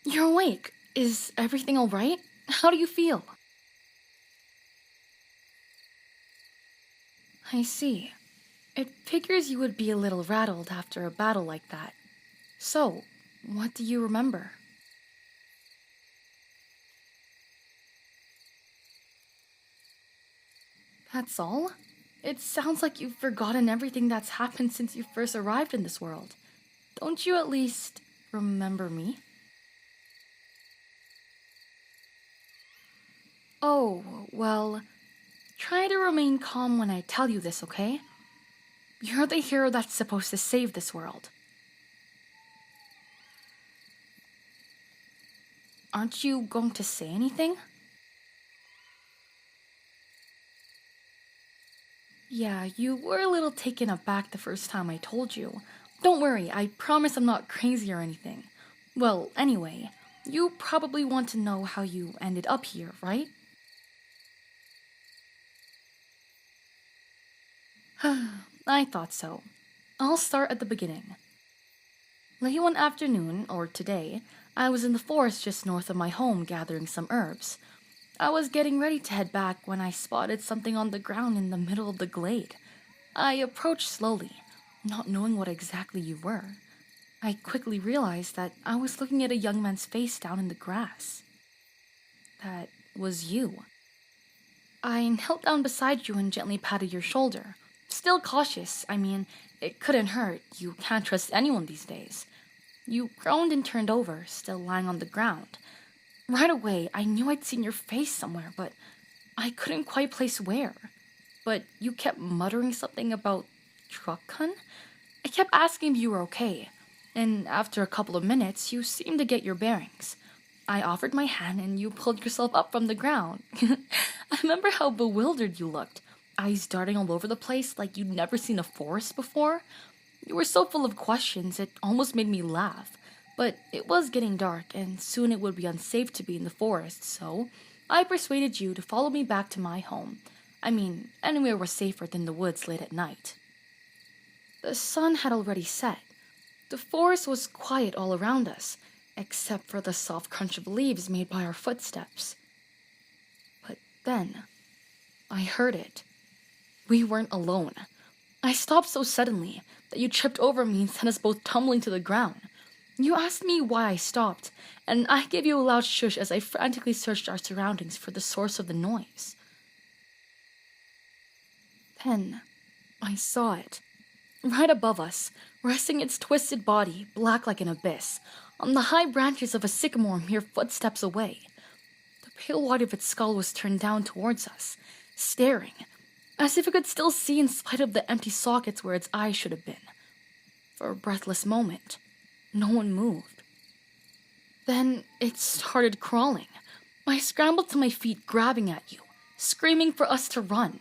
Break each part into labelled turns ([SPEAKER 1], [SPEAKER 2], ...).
[SPEAKER 1] You're awake. Is everything alright? How do you feel? I see. It figures you would be a little rattled after a battle like that. So, what do you remember? That's all? It sounds like you've forgotten everything that's happened since you first arrived in this world. Don't you at least remember me? Oh, well, try to remain calm when I tell you this, okay? You're the hero that's supposed to save this world. Aren't you going to say anything? Yeah, you were a little taken aback the first time I told you. Don't worry, I promise I'm not crazy or anything. Well, anyway, you probably want to know how you ended up here, right? I thought so. I'll start at the beginning. Late one afternoon, or today, I was in the forest just north of my home gathering some herbs. I was getting ready to head back when I spotted something on the ground in the middle of the glade. I approached slowly, not knowing what exactly you were. I quickly realized that I was looking at a young man's face down in the grass. That was you. I knelt down beside you and gently patted your shoulder. Still cautious, I mean, it couldn't hurt. You can't trust anyone these days. You groaned and turned over, still lying on the ground. Right away, I knew I'd seen your face somewhere, but I couldn't quite place where. But you kept muttering something about truck-kun? I kept asking if you were okay, and after a couple of minutes, you seemed to get your bearings. I offered my hand and you pulled yourself up from the ground. I remember how bewildered you looked, eyes darting all over the place like you'd never seen a forest before. You were so full of questions, it almost made me laugh. But it was getting dark, and soon it would be unsafe to be in the forest, so I persuaded you to follow me back to my home. I mean, anywhere was safer than the woods late at night. The sun had already set. The forest was quiet all around us, except for the soft crunch of leaves made by our footsteps. But then, I heard it. We weren't alone. I stopped so suddenly that you tripped over me and sent us both tumbling to the ground. You asked me why I stopped, and I gave you a loud shush as I frantically searched our surroundings for the source of the noise. Then, I saw it. Right above us, resting its twisted body, black like an abyss, on the high branches of a sycamore mere footsteps away. The pale white of its skull was turned down towards us, staring, as if it could still see in spite of the empty sockets where its eyes should have been. For a breathless moment, no one moved. Then it started crawling. I scrambled to my feet, grabbing at you, screaming for us to run.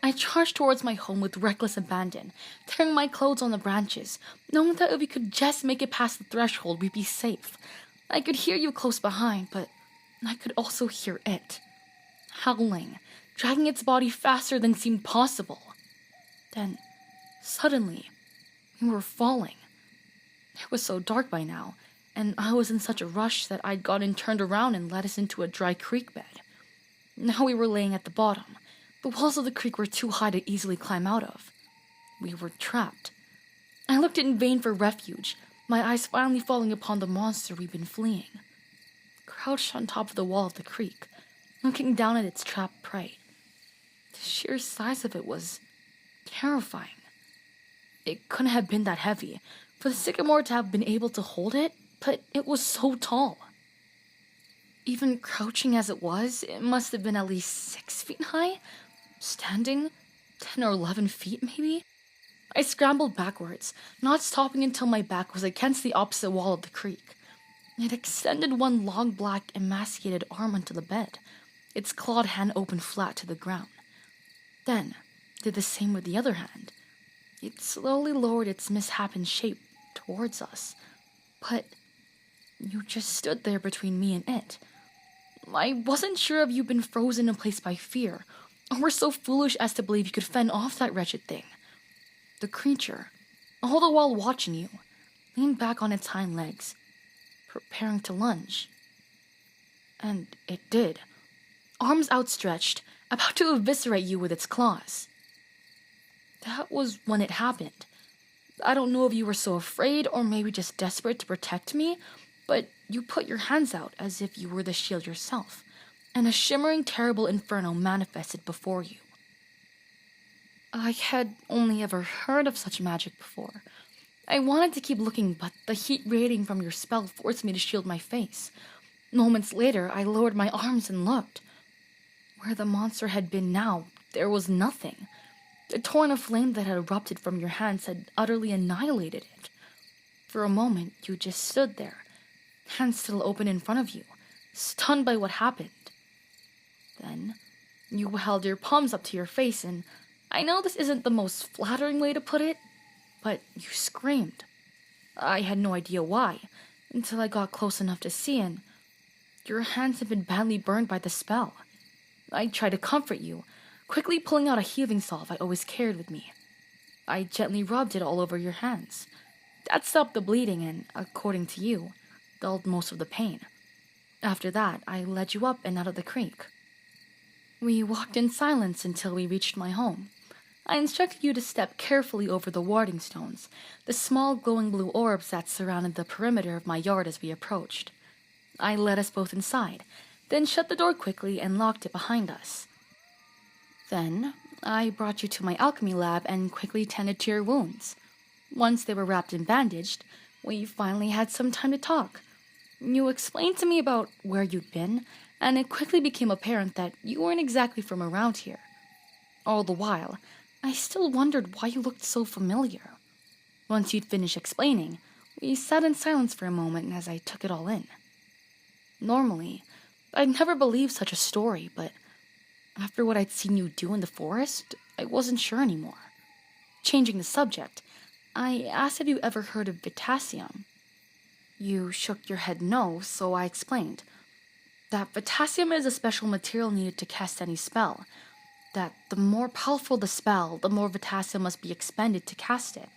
[SPEAKER 1] I charged towards my home with reckless abandon, tearing my clothes on the branches, knowing that if we could just make it past the threshold, we'd be safe. I could hear you close behind, but I could also hear it, howling, dragging its body faster than seemed possible. Then, suddenly, we were falling. It was so dark by now, and I was in such a rush that I'd gotten turned around and led us into a dry creek bed. Now we were laying at the bottom. The walls of the creek were too high to easily climb out of. We were trapped. I looked in vain for refuge, my eyes finally falling upon the monster we'd been fleeing. Crouched on top of the wall of the creek, looking down at its trapped prey. The sheer size of it was terrifying. It couldn't have been that heavy, for the sycamore to have been able to hold it, but it was so tall. Even crouching as it was, it must have been at least 6 feet high. Standing, 10 or 11 feet maybe? I scrambled backwards, not stopping until my back was against the opposite wall of the creek. It extended one long black emaciated arm onto the bed, its clawed hand open flat to the ground. Then, did the same with the other hand. It slowly lowered its misshapen shape towards us, but you just stood there between me and it. I wasn't sure if you'd been frozen in place by fear, or were so foolish as to believe you could fend off that wretched thing. The creature, all the while watching you, leaned back on its hind legs, preparing to lunge. And it did. Arms outstretched, about to eviscerate you with its claws. That was when it happened. I don't know if you were so afraid or maybe just desperate to protect me, but you put your hands out as if you were the shield yourself, and a shimmering, terrible inferno manifested before you. I had only ever heard of such magic before. I wanted to keep looking, but the heat radiating from your spell forced me to shield my face. Moments later, I lowered my arms and looked. Where the monster had been now, there was nothing. The torrent of flame that had erupted from your hands had utterly annihilated it. For a moment, you just stood there, hands still open in front of you, stunned by what happened. Then, you held your palms up to your face, and I know this isn't the most flattering way to put it, but you screamed. I had no idea why, until I got close enough to see, and your hands had been badly burned by the spell. I tried to comfort you, quickly pulling out a healing salve I always carried with me. I gently rubbed it all over your hands. That stopped the bleeding and, according to you, dulled most of the pain. After that, I led you up and out of the creek. We walked in silence until we reached my home. I instructed you to step carefully over the warding stones, the small glowing blue orbs that surrounded the perimeter of my yard as we approached. I led us both inside, then shut the door quickly and locked it behind us. Then, I brought you to my alchemy lab and quickly tended to your wounds. Once they were wrapped and bandaged, we finally had some time to talk. You explained to me about where you'd been, and it quickly became apparent that you weren't exactly from around here. All the while, I still wondered why you looked so familiar. Once you'd finished explaining, we sat in silence for a moment as I took it all in. Normally, I'd never believed such a story, but after what I'd seen you do in the forest, I wasn't sure anymore. Changing the subject, I asked if you ever heard of Potassium. You shook your head no, so I explained that Potassium is a special material needed to cast any spell, that the more powerful the spell, the more Potassium must be expended to cast it,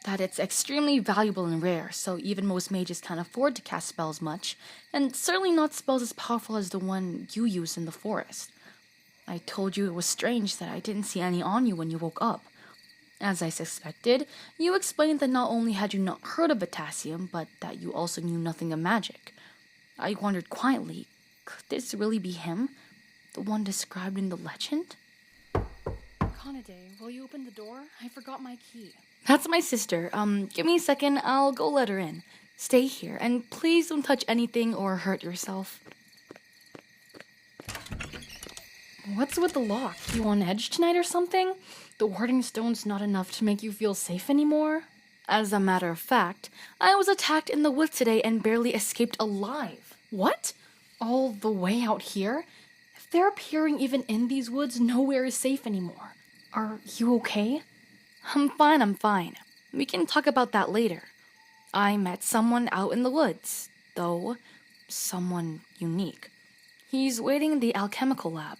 [SPEAKER 1] that it's extremely valuable and rare, so even most mages can't afford to cast spells much, and certainly not spells as powerful as the one you use in the forest. I told you it was strange that I didn't see any on you when you woke up. As I suspected, you explained that not only had you not heard of Potassium, but that you also knew nothing of magic. I wondered quietly, could this really be him? The one described in the legend?
[SPEAKER 2] Kanade, will you open the door? I forgot my key.
[SPEAKER 1] That's my sister. Give me a second, I'll go let her in. Stay here, and please don't touch anything or hurt yourself.
[SPEAKER 2] What's with the lock? You on edge tonight or something? The warding stone's not enough to make you feel safe anymore?
[SPEAKER 1] As a matter of fact, I was attacked in the woods today and barely escaped alive.
[SPEAKER 2] What? All the way out here? If they're appearing even in these woods, nowhere is safe anymore. Are you okay?
[SPEAKER 1] I'm fine. We can talk about that later. I met someone out in the woods, though someone unique. He's waiting in the alchemical lab.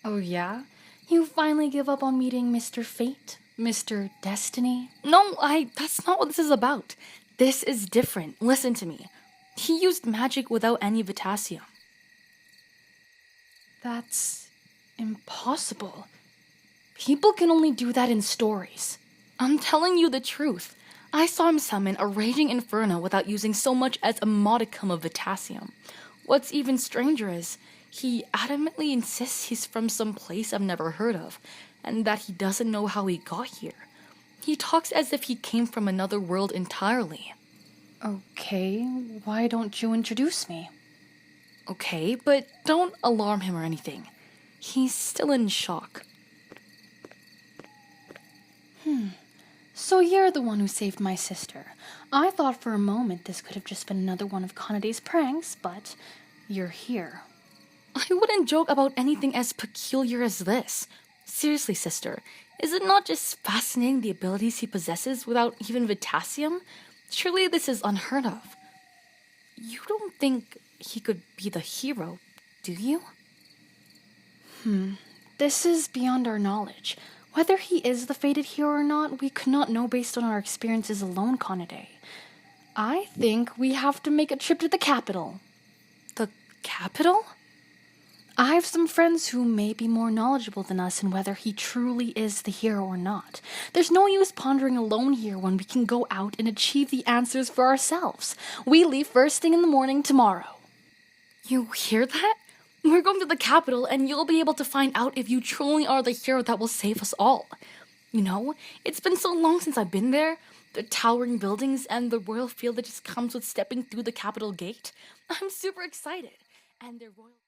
[SPEAKER 2] Oh yeah? You finally give up on meeting Mr. Fate? Mr. Destiny?
[SPEAKER 1] No, that's not what this is about. This is different. Listen to me. He used magic without any Potassium.
[SPEAKER 2] That's impossible. People can only do that in stories.
[SPEAKER 1] I'm telling you the truth. I saw him summon a raging inferno without using so much as a modicum of Potassium. What's even stranger is he adamantly insists he's from some place I've never heard of, and that he doesn't know how he got here. He talks as if he came from another world entirely.
[SPEAKER 2] Okay, why don't you introduce me?
[SPEAKER 1] Okay, but don't alarm him or anything. He's still in shock.
[SPEAKER 2] So you're the one who saved my sister. I thought for a moment this could have just been another one of Kanade's pranks, but you're here.
[SPEAKER 1] I wouldn't joke about anything as peculiar as this. Seriously, sister, is it not just fascinating the abilities he possesses without even Potassium? Surely this is unheard of. You don't think he could be the hero, do you?
[SPEAKER 2] This is beyond our knowledge. Whether he is the fated hero or not, we could not know based on our experiences alone, Kanade. I think we have to make a trip to the capital.
[SPEAKER 1] The capital?
[SPEAKER 2] I have some friends who may be more knowledgeable than us in whether he truly is the hero or not. There's no use pondering alone here when we can go out and achieve the answers for ourselves. We leave first thing in the morning tomorrow.
[SPEAKER 1] You hear that? We're going to the capital, and you'll be able to find out if you truly are the hero that will save us all. You know, it's been so long since I've been there. The towering buildings and the royal feel that just comes with stepping through the capital gate. I'm super excited. And their royal...